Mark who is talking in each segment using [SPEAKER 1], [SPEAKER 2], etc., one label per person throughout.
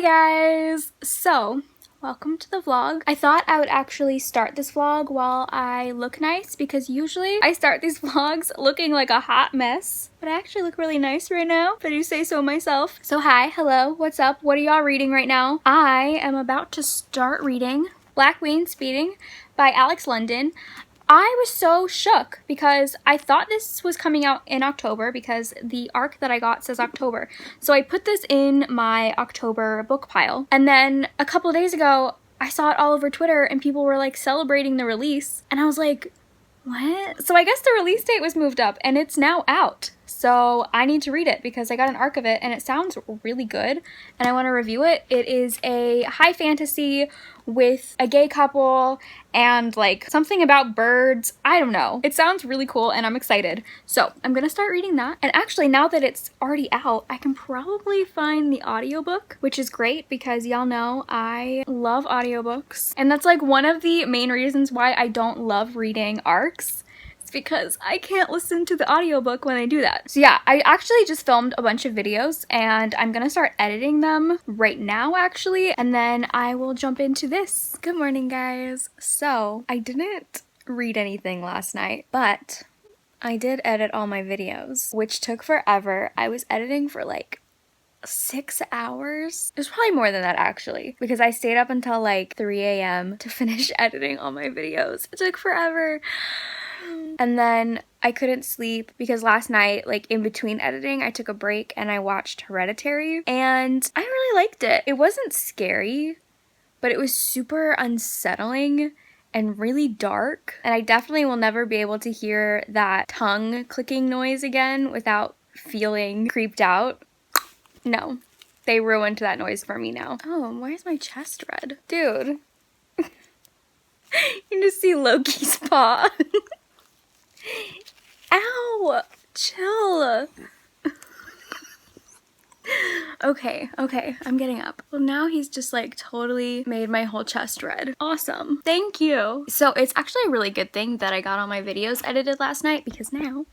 [SPEAKER 1] guys! So, welcome to the vlog. I thought I would actually start this vlog while I look nice because usually I start these vlogs looking like a hot mess. But I actually look really nice right now, if I do say so myself. So hi, hello, what's up? What are y'all reading right now? I am about to start reading Black Queen Speeding by Alex London. I was so shook because I thought this was coming out in October because the ARC that I got says October. So I put this in my October book pile. And then a couple of days ago, I saw it all over Twitter and people were like celebrating the release. And I was like, what? So I guess the release date was moved up and it's now out. So I need to read it because I got an ARC of it and it sounds really good and I want to review it. It is a high fantasy with a gay couple and like something about birds. I don't know. It sounds really cool and I'm excited. So I'm gonna start reading that. And actually now that it's already out, I can probably find the audiobook, which is great because y'all know I love audiobooks. And that's like one of the main reasons why I don't love reading ARCs. Because I can't listen to the audiobook when I do that. So yeah, I actually just filmed a bunch of videos and I'm gonna start editing them right now actually, and then I will jump into this. Good morning guys. So I didn't read anything last night, but I did edit all my videos, which took forever. I was editing for like 6 hours. It was probably more than that actually, because I stayed up until like 3 a.m. to finish editing all my videos. It took forever. And then I couldn't sleep because last night, like in between editing, I took a break and I watched Hereditary and I really liked it. It wasn't scary, but it was super unsettling and really dark. And I definitely will never be able to hear that tongue clicking noise again without feeling creeped out. No, they ruined that noise for me now. Oh, why is my chest red? Dude. You just see Loki's paw. Ow! Chill! Okay, I'm getting up. Well, now he's just like totally made my whole chest red. Awesome. Thank you. So it's actually a really good thing that I got all my videos edited last night because now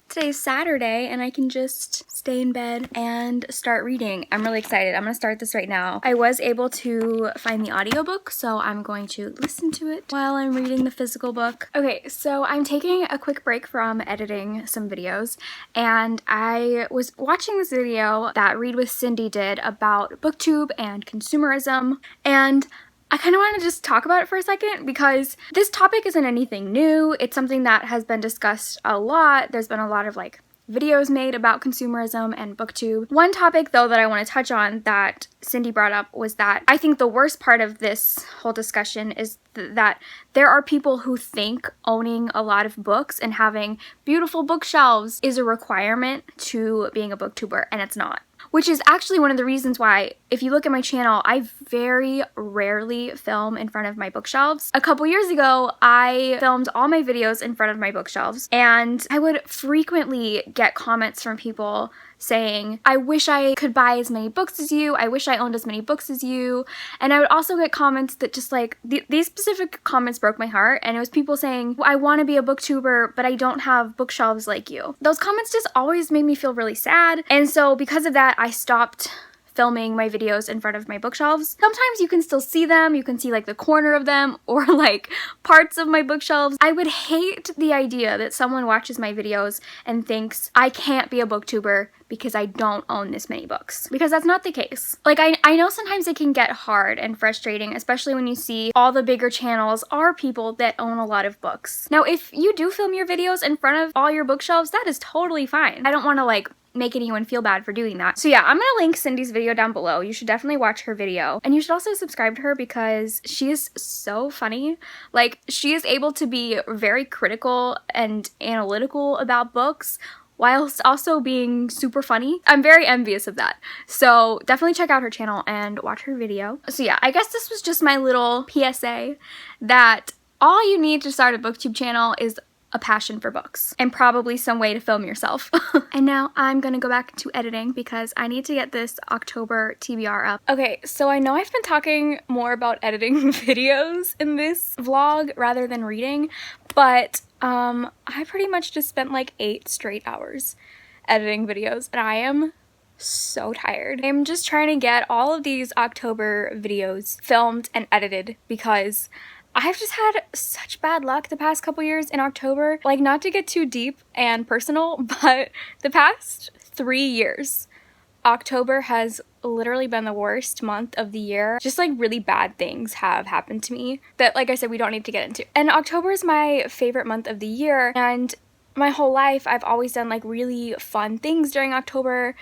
[SPEAKER 1] today's Saturday and I can just stay in bed and start reading. I'm really excited. I'm gonna start this right now. I was able to find the audiobook, so I'm going to listen to it while I'm reading the physical book. Okay, so I'm taking a quick break from editing some videos and I was watching this video that Read with Cindy did about Booktube and consumerism, and I kind of want to just talk about it for a second because this topic isn't anything new. It's something that has been discussed a lot. There's been a lot of like videos made about consumerism and Booktube. One topic though that I want to touch on that Cindy brought up was that I think the worst part of this whole discussion is that there are people who think owning a lot of books and having beautiful bookshelves is a requirement to being a booktuber, and it's not. Which is actually one of the reasons why, if you look at my channel, I very rarely film in front of my bookshelves. A couple years ago, I filmed all my videos in front of my bookshelves, and I would frequently get comments from people saying, I wish I could buy as many books as you, I wish I owned as many books as you, and I would also get comments that just like, these specific comments broke my heart, and it was people saying, I want to be a booktuber, but I don't have bookshelves like you. Those comments just always made me feel really sad, and so because of that, I stopped filming my videos in front of my bookshelves. Sometimes you can still see them, you can see like the corner of them or like parts of my bookshelves. I would hate the idea that someone watches my videos and thinks I can't be a booktuber because I don't own this many books. Because that's not the case. Like I know sometimes it can get hard and frustrating, especially when you see all the bigger channels are people that own a lot of books. Now if you do film your videos in front of all your bookshelves, that is totally fine. I don't want to like make anyone feel bad for doing that. So yeah, I'm gonna link Cindy's video down below. You should definitely watch her video. And you should also subscribe to her because she is so funny. Like, she is able to be very critical and analytical about books whilst also being super funny. I'm very envious of that. So definitely check out her channel and watch her video. So yeah, I guess this was just my little PSA that all you need to start a booktube channel is a passion for books and probably some way to film yourself. And now I'm gonna go back to editing because I need to get this October TBR up. Okay, so I know I've been talking more about editing videos in this vlog rather than reading, but I pretty much just spent like 8 straight hours editing videos and I am so tired. I'm just trying to get all of these October videos filmed and edited because I've just had such bad luck the past couple years in October. Like, not to get too deep and personal, but the past 3 years, October has literally been the worst month of the year. Just like really bad things have happened to me that, like I said, we don't need to get into. And October is my favorite month of the year, and my whole life I've always done like really fun things during October,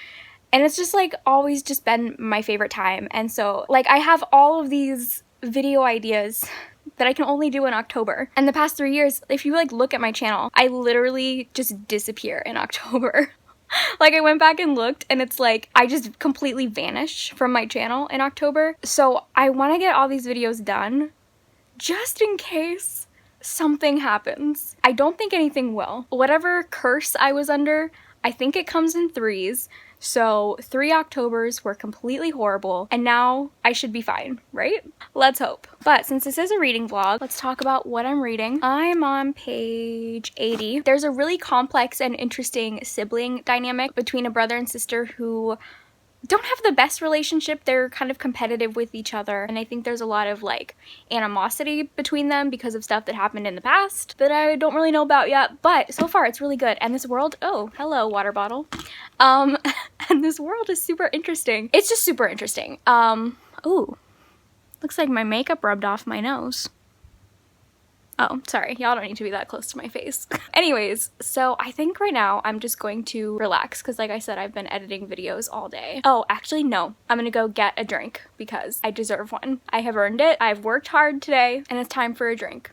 [SPEAKER 1] and it's just like always just been my favorite time. And so like I have all of these video ideas that I can only do in October. And the past 3 years, if you like look at my channel, I literally just disappear in October. Like, I went back and looked, and it's like I just completely vanish from my channel in October. So I want to get all these videos done just in case something happens. I don't think anything will. Whatever curse I was under, I think it comes in threes. So 3 Octobers were completely horrible, and now I should be fine, right? Let's hope. But since this is a reading vlog, let's talk about what I'm reading. I'm on page 80. There's a really complex and interesting sibling dynamic between a brother and sister who don't have the best relationship. They're kind of competitive with each other, and I think there's a lot of like animosity between them because of stuff that happened in the past that I don't really know about yet, but so far it's really good. And this world, oh hello water bottle, and this world is super interesting. It's just super interesting. Ooh, looks like my makeup rubbed off my nose. Oh, sorry, y'all don't need to be that close to my face. Anyways, so I think right now I'm just going to relax because, like I said, I've been editing videos all day. Oh, actually no, I'm gonna go get a drink because I deserve one. I have earned it. I've worked hard today, and it's time for a drink.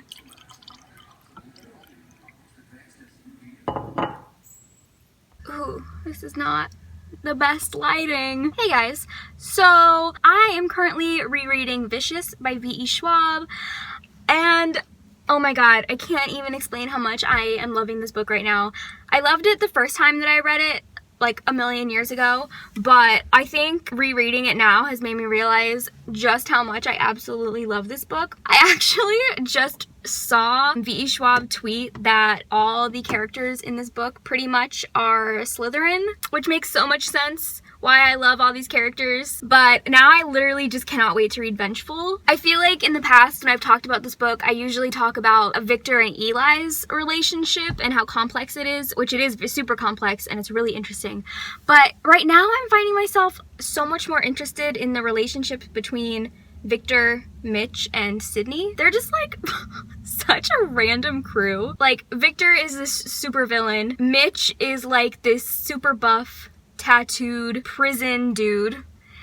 [SPEAKER 1] Ooh, this is not the best lighting. Hey guys, so I am currently rereading Vicious by V.E. Schwab, and oh my god, I can't even explain how much I am loving this book right now. I loved it the first time that I read it, like a million years ago, but I think rereading it now has made me realize just how much I absolutely love this book. I actually just saw V.E. Schwab tweet that all the characters in this book pretty much are Slytherin, which makes so much sense why I love all these characters. But now I literally just cannot wait to read Vengeful. I feel like in the past when I've talked about this book, I usually talk about Victor and Eli's relationship and how complex it is, which it is super complex and it's really interesting. But right now I'm finding myself so much more interested in the relationship between Victor, Mitch, and Sydney. They're just like such a random crew. Like, Victor is this super villain. Mitch is like this super buff, tattooed prison dude,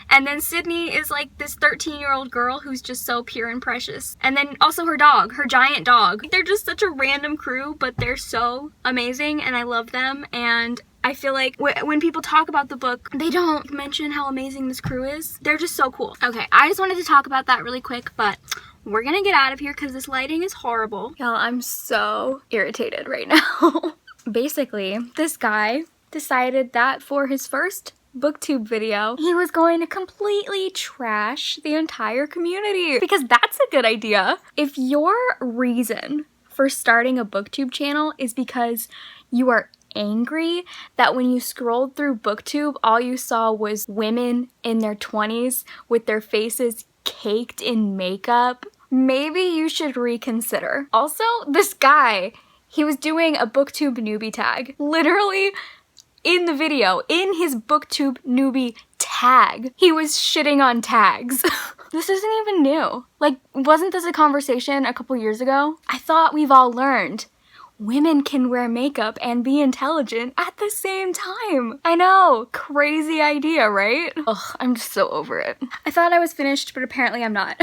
[SPEAKER 1] and then Sydney is like this 13-year-old girl who's just so pure and precious. And then also her dog, her giant dog. They're just such a random crew, but they're so amazing and I love them. And I feel like when people talk about the book, they don't mention how amazing this crew is. They're just so cool. Okay, I just wanted to talk about that really quick, but we're gonna get out of here because this lighting is horrible. Y'all, I'm so irritated right now. Basically, this guy decided that for his first Booktube video, he was going to completely trash the entire community, because that's a good idea. If your reason for starting a Booktube channel is because you are angry that when you scrolled through Booktube, all you saw was women in their 20s with their faces caked in makeup, maybe you should reconsider. Also, this guy, he was doing a Booktube newbie tag. Literally, in the video, in his Booktube newbie tag, he was shitting on tags. This isn't even new. Like, wasn't this a conversation a couple years ago? I thought we've all learned women can wear makeup and be intelligent at the same time. I know, crazy idea, right? Ugh, I'm just so over it. I thought I was finished, but apparently I'm not.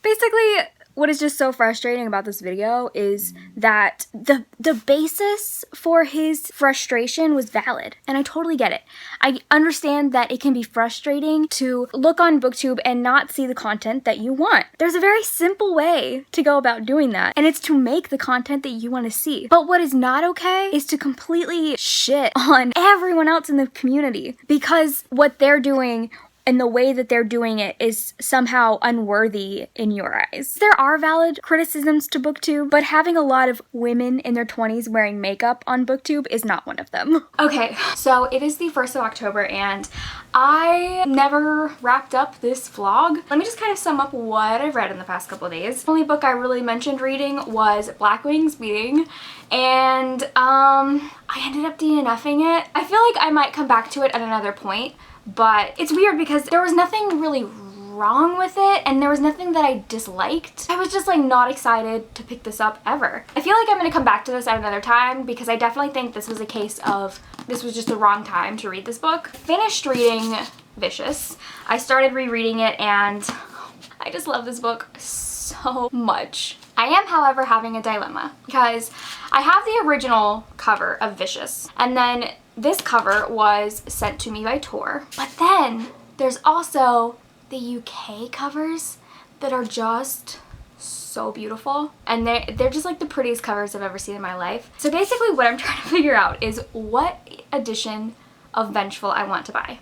[SPEAKER 1] Basically, what is just so frustrating about this video is that the basis for his frustration was valid, and I totally get it. I understand that it can be frustrating to look on Booktube and not see the content that you want. There's a very simple way to go about doing that, and it's to make the content that you want to see. But what is not okay is to completely shit on everyone else in the community because what they're doing and the way that they're doing it is somehow unworthy in your eyes. There are valid criticisms to Booktube, but having a lot of women in their 20s wearing makeup on Booktube is not one of them. Okay, so it is the 1st of October and I never wrapped up this vlog. Let me just kind of sum up what I've read in the past couple days. The only book I really mentioned reading was Black Wings Beating, and I ended up DNFing it. I feel like I might come back to it at another point, but it's weird because there was nothing really wrong with it and there was nothing that I disliked. I was just like not excited to pick this up ever. I feel like I'm gonna come back to this at another time because I definitely think this was a case of this was just the wrong time to read this book. Finished reading Vicious. I started rereading it and I just love this book so much. I am, however, having a dilemma because I have the original cover of Vicious and then this cover was sent to me by Tor, but then there's also the UK covers that are just so beautiful, and they're just like the prettiest covers I've ever seen in my life. So basically what I'm trying to figure out is what edition of Vengeful I want to buy.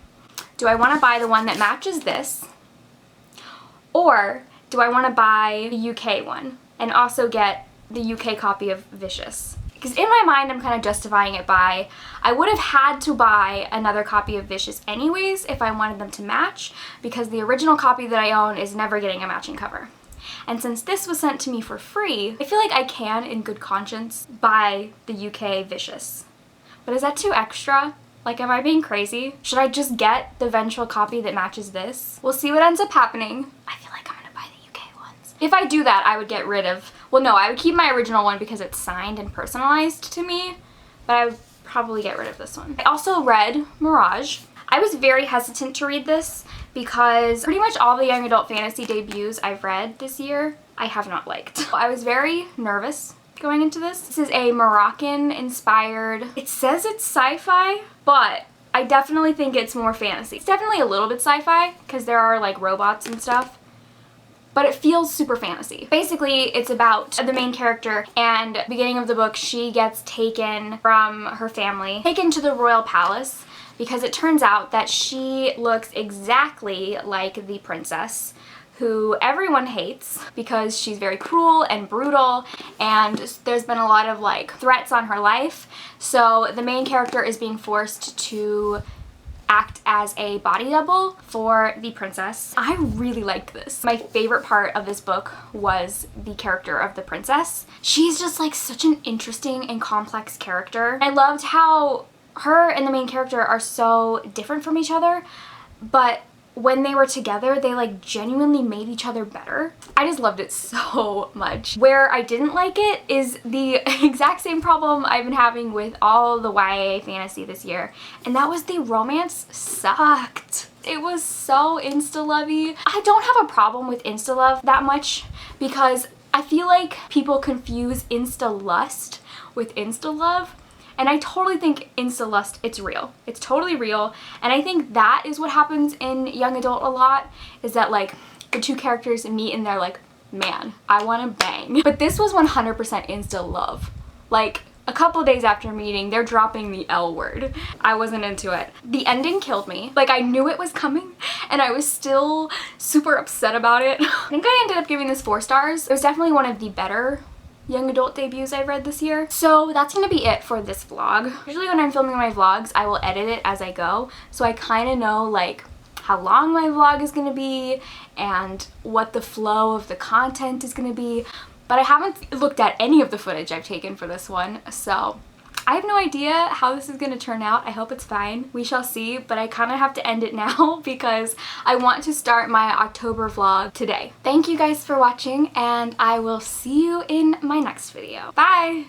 [SPEAKER 1] Do I want to buy the one that matches this, or do I want to buy the UK one and also get the UK copy of Vicious? Because in my mind, I'm kind of justifying it by, I would have had to buy another copy of Vicious anyways if I wanted them to match, because the original copy that I own is never getting a matching cover. And since this was sent to me for free, I feel like I can, in good conscience, buy the UK Vicious. But is that too extra? Like, am I being crazy? Should I just get the Vengeful copy that matches this? We'll see what ends up happening. I feel like I'm gonna buy the UK ones. If I do that, I would get rid of, well, no, I would keep my original one because it's signed and personalized to me, but I would probably get rid of this one. I also read Mirage. I was very hesitant to read this because pretty much all the young adult fantasy debuts I've read this year, I have not liked. I was very nervous going into this. This is a Moroccan-inspired, it says it's sci-fi, but I definitely think it's more fantasy. It's definitely a little bit sci-fi because there are like robots and stuff, but it feels super fantasy. Basically, it's about the main character, and at the beginning of the book, she gets taken from her family, taken to the royal palace, because it turns out that she looks exactly like the princess who everyone hates because she's very cruel and brutal, and there's been a lot of like threats on her life. So the main character is being forced to act as a body double for the princess. I really liked this. My favorite part of this book was the character of the princess. She's just like such an interesting and complex character. I loved how her and the main character are so different from each other, but when they were together, they like genuinely made each other better. I just loved it so much. Where I didn't like it is the exact same problem I've been having with all the YA fantasy this year, and that was the romance sucked. It was so insta-lovey. I don't have a problem with insta-love that much because I feel like people confuse insta-lust with insta-love. And I totally think insta-lust, it's real. It's totally real. And I think that is what happens in young adult a lot, is that like the two characters meet and they're like, man, I want to bang. But this was 100% insta-love. Like a couple days after meeting, they're dropping the L word. I wasn't into it. The ending killed me. Like I knew it was coming and I was still super upset about it. I think I ended up giving this 4 stars. It was definitely one of the better young adult debuts I've read this year. So that's gonna be it for this vlog. Usually when I'm filming my vlogs, I will edit it as I go, so I kind of know like how long my vlog is gonna be and what the flow of the content is gonna be, but I haven't looked at any of the footage I've taken for this one, so I have no idea how this is going to turn out. I hope it's fine. We shall see, but I kind of have to end it now because I want to start my October vlog today. Thank you guys for watching, and I will see you in my next video. Bye!